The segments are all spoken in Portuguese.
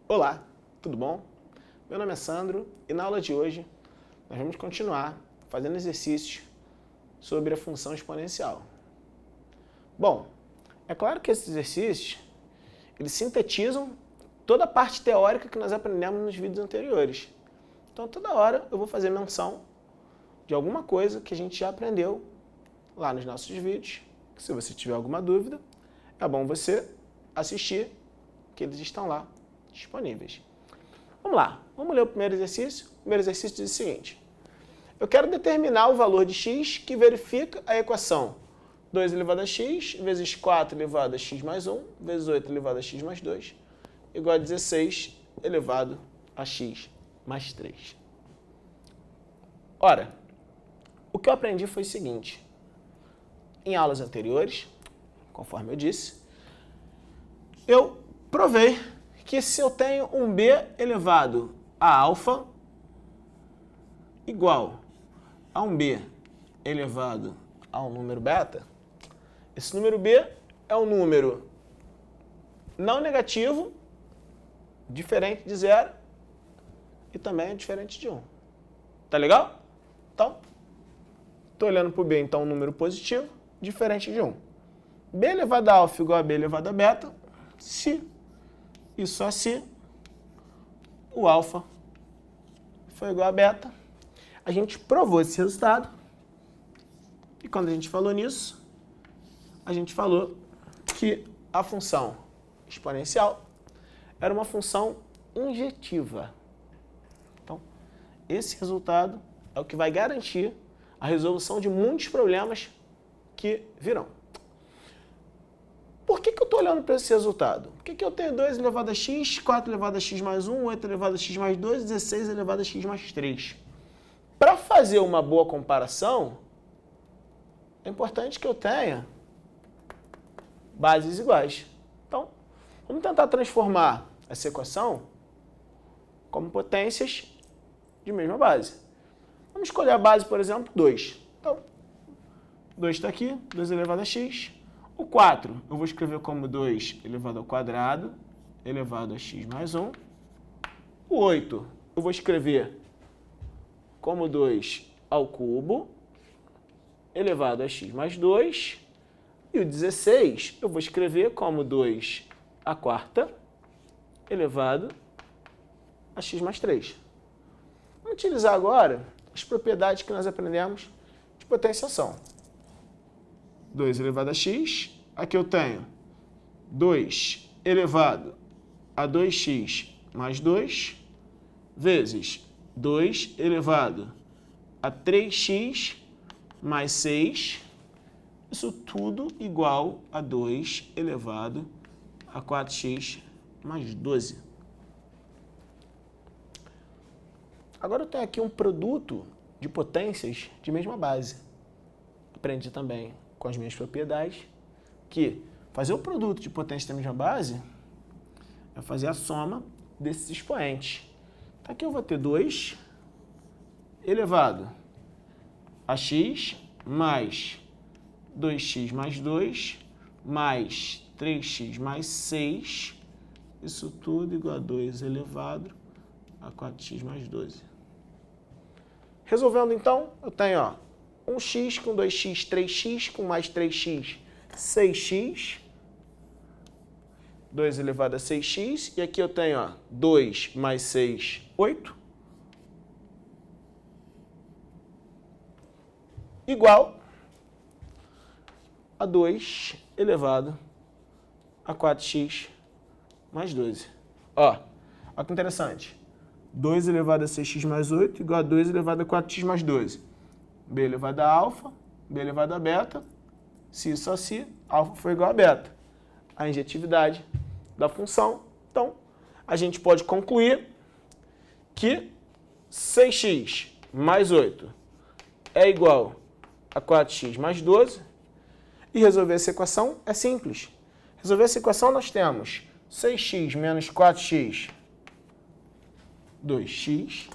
Olá, tudo bom? Meu nome é Sandro e na aula de hoje nós vamos continuar fazendo exercícios sobre a função exponencial. Bom, é claro que esses exercícios eles sintetizam toda a parte teórica que nós aprendemos nos vídeos anteriores. Então toda hora eu vou fazer menção de alguma coisa que a gente já aprendeu lá nos nossos vídeos. Se você tiver alguma dúvida, é bom você assistir, que eles estão lá disponíveis. Vamos lá, vamos ler o primeiro exercício. O primeiro exercício diz o seguinte: eu quero determinar o valor de x que verifica a equação 2 elevado a x vezes 4 elevado a x mais 1 vezes 8 elevado a x mais 2 igual a 16 elevado a x mais 3. Ora, o que eu aprendi foi o seguinte: em aulas anteriores, conforme eu disse, eu provei que se eu tenho um b elevado a alfa igual a um b elevado a um número beta, esse número b é um número não negativo, diferente de 0 e também é diferente de 1. Tá legal? Então, estou olhando para o b, então um número positivo, diferente de 1. b elevado a alfa igual a b elevado a beta, se e só se o alfa foi igual a beta. A gente provou esse resultado e quando a gente falou nisso, a gente falou que a função exponencial era uma função injetiva. Então, esse resultado é o que vai garantir a resolução de muitos problemas que virão. Por que eu estou olhando para esse resultado? Por que eu tenho 2 elevado a x, 4 elevado a x mais 1, 8 elevado a x mais 2, 16 elevado a x mais 3? Para fazer uma boa comparação, é importante que eu tenha bases iguais. Então, vamos tentar transformar essa equação como potências de mesma base. Vamos escolher a base, por exemplo, 2. Então, 2 está aqui, 2 elevado a x. O 4 eu vou escrever como 2 elevado ao quadrado, elevado a x mais 1. O 8 eu vou escrever como 2 ao cubo, elevado a x mais 2. E o 16 eu vou escrever como 2 à quarta, elevado a x mais 3. Vamos utilizar agora as propriedades que nós aprendemos de potenciação. 2 elevado a x, aqui eu tenho 2 elevado a 2x mais 2, vezes 2 elevado a 3x mais 6, isso tudo igual a 2 elevado a 4x mais 12. Agora eu tenho aqui um produto de potências de mesma base. Aprendi também com as minhas propriedades que fazer o produto de potência da mesma base é fazer a soma desses expoentes. Então aqui eu vou ter 2 elevado a x mais 2x mais 2 mais 3x mais 6, isso tudo igual a 2 elevado a 4x mais 12. Resolvendo então, eu tenho 1x com 2x, 3x com mais 3x, 6x, 2 elevado a 6x, e aqui eu tenho 2 mais 6, 8, igual a 2 elevado a 4x mais 12. Olha que interessante. 2 elevado a 6x mais 8 igual a 2 elevado a 4x mais 12. b elevado a alfa, b elevado a beta, se e só se, alfa foi igual a beta. A injetividade da função. Então, a gente pode concluir que 6x mais 8 é igual a 4x mais 12. E resolver essa equação é simples. Resolver essa equação nós temos 6x menos 4x, 2x,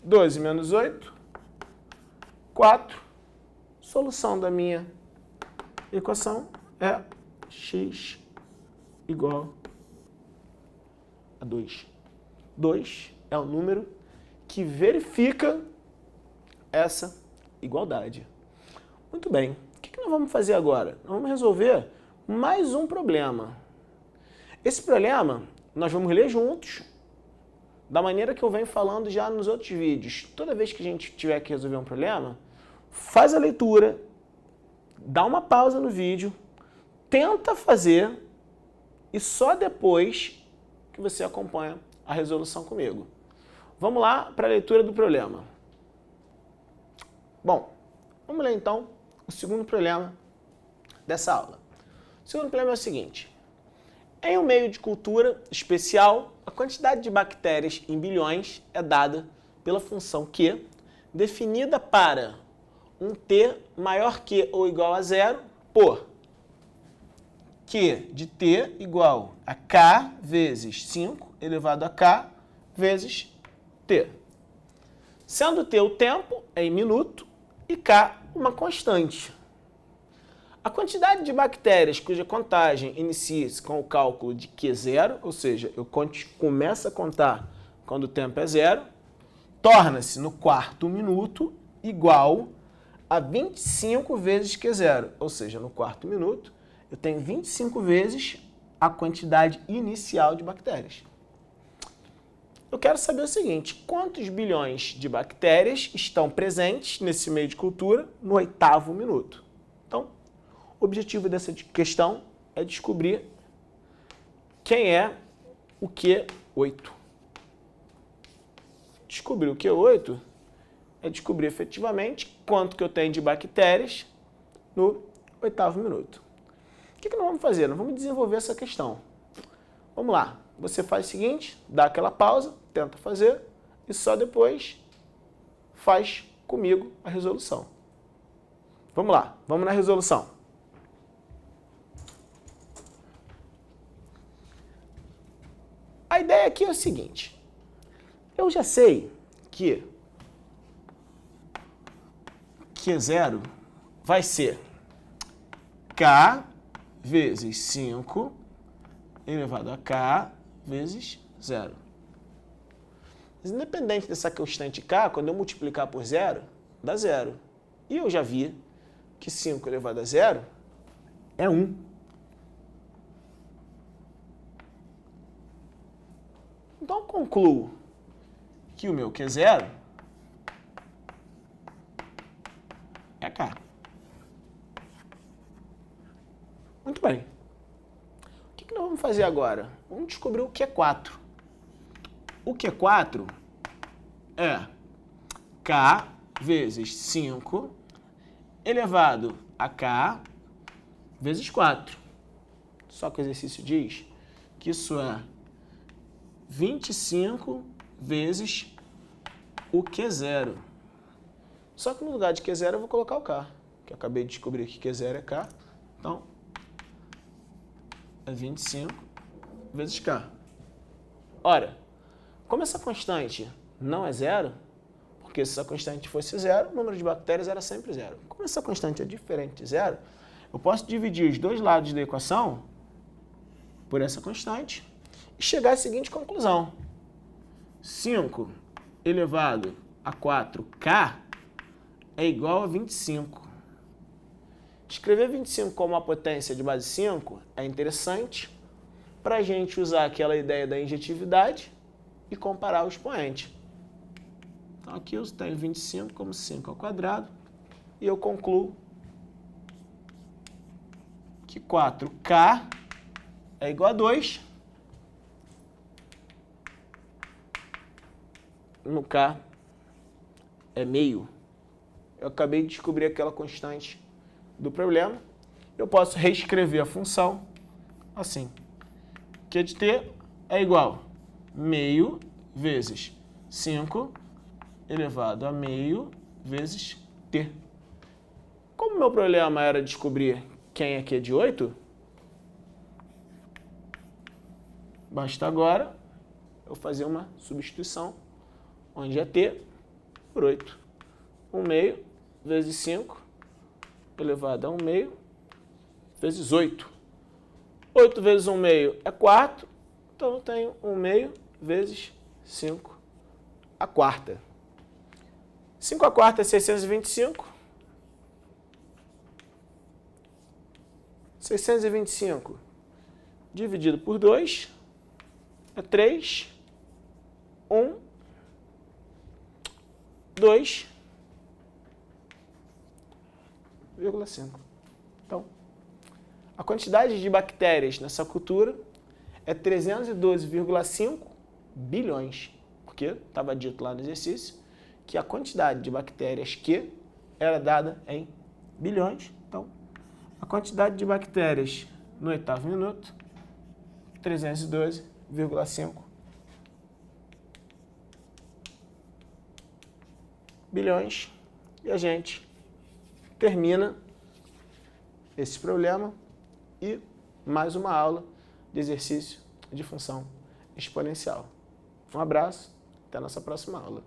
12 menos 8, 4. Solução da minha equação é x igual a 2. 2 é o número que verifica essa igualdade. Muito bem. O que nós vamos fazer agora? Nós vamos resolver mais um problema. Esse problema nós vamos ler juntos, da maneira que eu venho falando já nos outros vídeos. Toda vez que a gente tiver que resolver um problema, faz a leitura, dá uma pausa no vídeo, tenta fazer e só depois que você acompanha a resolução comigo. Vamos lá para a leitura do problema. Bom, vamos ler então o segundo problema dessa aula. O segundo problema é o seguinte. Em um meio de cultura especial, a quantidade de bactérias em bilhões é dada pela função Q, definida para um T maior que ou igual a zero por Q de T igual a K vezes 5 elevado a K vezes T. Sendo T o tempo em minuto e K uma constante. A quantidade de bactérias cuja contagem inicia-se com o cálculo de Q0, ou seja, eu começo a contar quando o tempo é zero, torna-se no quarto minuto igual a 25 vezes Q0, ou seja, no quarto minuto eu tenho 25 vezes a quantidade inicial de bactérias. Eu quero saber o seguinte, quantos bilhões de bactérias estão presentes nesse meio de cultura no oitavo minuto? Então, o objetivo dessa questão é descobrir quem é o Q8. Descobrir o Q8 é descobrir efetivamente quanto que eu tenho de bactérias no oitavo minuto. O que nós vamos fazer? Nós vamos desenvolver essa questão. Vamos lá. Você faz o seguinte, dá aquela pausa, tenta fazer e só depois faz comigo a resolução. Vamos lá, vamos na resolução. A ideia aqui é o seguinte, eu já sei que Q0 vai ser K vezes 5 elevado a K vezes 0. Mas independente dessa constante K, quando eu multiplicar por 0, dá 0. E eu já vi que 5 elevado a 0 é 1. Então eu concluo que o meu Q0 é K. Muito bem. O que nós vamos fazer agora? Vamos descobrir o Q4. O Q4 é K vezes 5 elevado a K vezes 4. Só que o exercício diz que isso é 25 vezes o Q0. Só que no lugar de Q0 eu vou colocar o K, que eu acabei de descobrir que Q0 é K. Então, é 25 vezes K. Ora, como essa constante não é zero, porque se essa constante fosse zero, o número de bactérias era sempre zero. Como essa constante é diferente de zero, eu posso dividir os dois lados da equação por essa constante e chegar à seguinte conclusão. 5 elevado a 4K é igual a 25. Escrever 25 como uma potência de base 5 é interessante para a gente usar aquela ideia da injetividade e comparar o expoente. Então aqui eu tenho 25 como 5 ao quadrado e eu concluo que 4K é igual a 2. No K é meio. Eu acabei de descobrir aquela constante do problema. Eu posso reescrever a função assim. Q de T é igual a meio vezes 5 elevado a meio vezes T. Como meu problema era descobrir quem é Q de 8, basta agora eu fazer uma substituição, onde é T por 8. 1 meio vezes 5 elevado a 1 meio vezes 8. 8 vezes 1 meio é 4. Então eu tenho 1 meio vezes 5 à quarta. 5 à quarta é 625. 625 dividido por 2 é 3, 1, 2,5. Então, a quantidade de bactérias nessa cultura é 312,5 bilhões, porque estava dito lá no exercício que a quantidade de bactérias que era dada em bilhões. Então, a quantidade de bactérias no 8º minuto, 312,5 bilhões. E a gente termina esse problema e mais uma aula de exercício de função exponencial. Um abraço, até a nossa próxima aula.